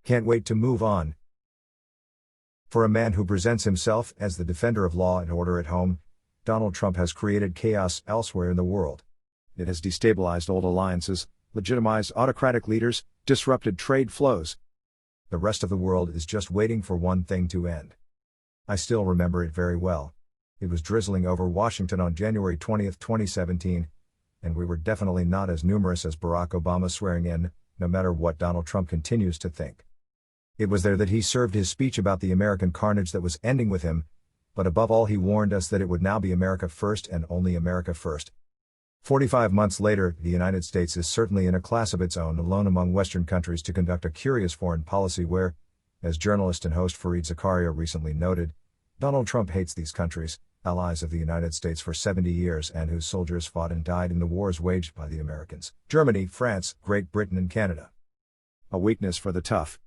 Can't wait to move on. For a man who presents himself as the defender of law and order at home, Donald Trump has created chaos elsewhere in the world. It has destabilized old alliances, legitimized autocratic leaders, disrupted trade flows. The rest of the world is just waiting for one thing to end. I still remember it very well. It was drizzling over Washington on January 20, 2017, and we were definitely not as numerous as Barack Obama swearing in, no matter what Donald Trump continues to think. It was there that he served his speech about the American carnage that was ending with him, but above all he warned us that it would now be America first and only America first. 45 months later, the United States is certainly in a class of its own, alone among Western countries to conduct a curious foreign policy where, as journalist and host Fareed Zakaria recently noted, Donald Trump hates these countries, allies of the United States for 70 years and whose soldiers fought and died in the wars waged by the Americans, Germany, France, Great Britain and Canada. A weakness for the tough.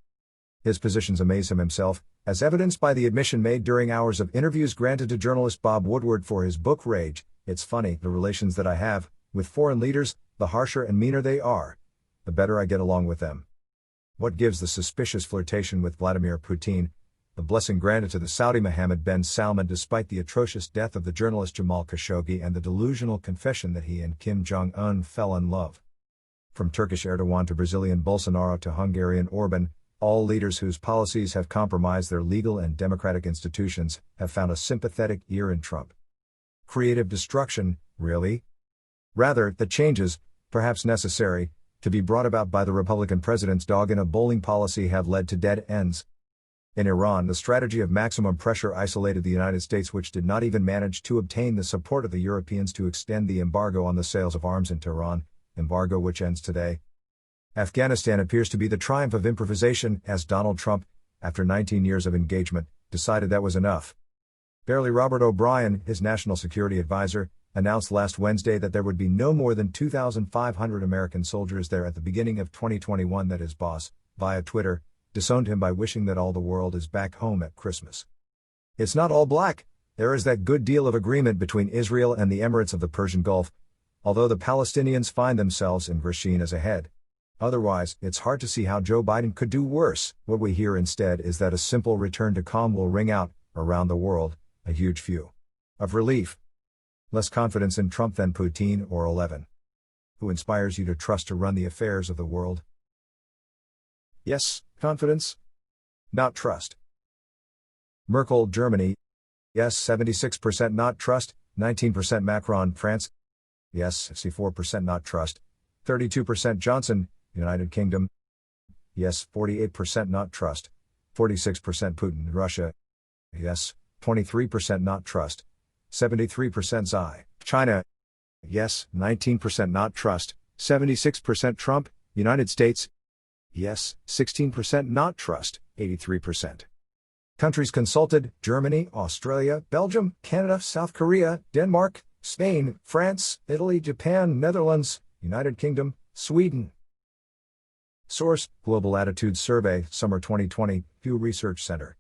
His positions amaze him himself, as evidenced by the admission made during hours of interviews granted to journalist Bob Woodward for his book Rage. It's funny, the relations that I have with foreign leaders, the harsher and meaner they are, the better I get along with them. What gives the suspicious flirtation with Vladimir Putin, the blessing granted to the Saudi Mohammed bin Salman despite the atrocious death of the journalist Jamal Khashoggi and the delusional confession that he and Kim Jong-un fell in love. From Turkish Erdogan to Brazilian Bolsonaro to Hungarian Orban, all leaders whose policies have compromised their legal and democratic institutions have found a sympathetic ear in Trump. Creative destruction, really? Rather, the changes, perhaps necessary, to be brought about by the Republican president's dog-in-a-bowling policy have led to dead ends. In Iran, the strategy of maximum pressure isolated the United States, which did not even manage to obtain the support of the Europeans to extend the embargo on the sales of arms in Tehran, embargo which ends today. Afghanistan appears to be the triumph of improvisation, as Donald Trump, after 19 years of engagement, decided that was enough. Barely Robert O'Brien, his national security advisor, announced last Wednesday that there would be no more than 2,500 American soldiers there at the beginning of 2021. That his boss, via Twitter, disowned him by wishing that all the world is back home at Christmas. It's not all black. There is that good deal of agreement between Israel and the Emirates of the Persian Gulf, although the Palestinians find themselves in Grishin as ahead. Otherwise, it's hard to see how Joe Biden could do worse. What we hear instead is that a simple return to calm will ring out, around the world, a huge few of relief. Less confidence in Trump than Putin or 11. Who inspires you to trust to run the affairs of the world? Yes, confidence. Not trust. Merkel, Germany. Yes, 76% not trust, 19% Macron, France. Yes, 64% not trust, 32% Johnson, United Kingdom. Yes, 48% not trust, 46% Putin, Russia. Yes, 23% not trust, 73% Xi, China. Yes, 19% not trust, 76% Trump, United States. Yes, 16% not trust, 83%. Countries consulted: Germany, Australia, Belgium, Canada, South Korea, Denmark, Spain, France, Italy, Japan, Netherlands, United Kingdom, Sweden. Source: Global Attitudes Survey, Summer 2020, Pew Research Center.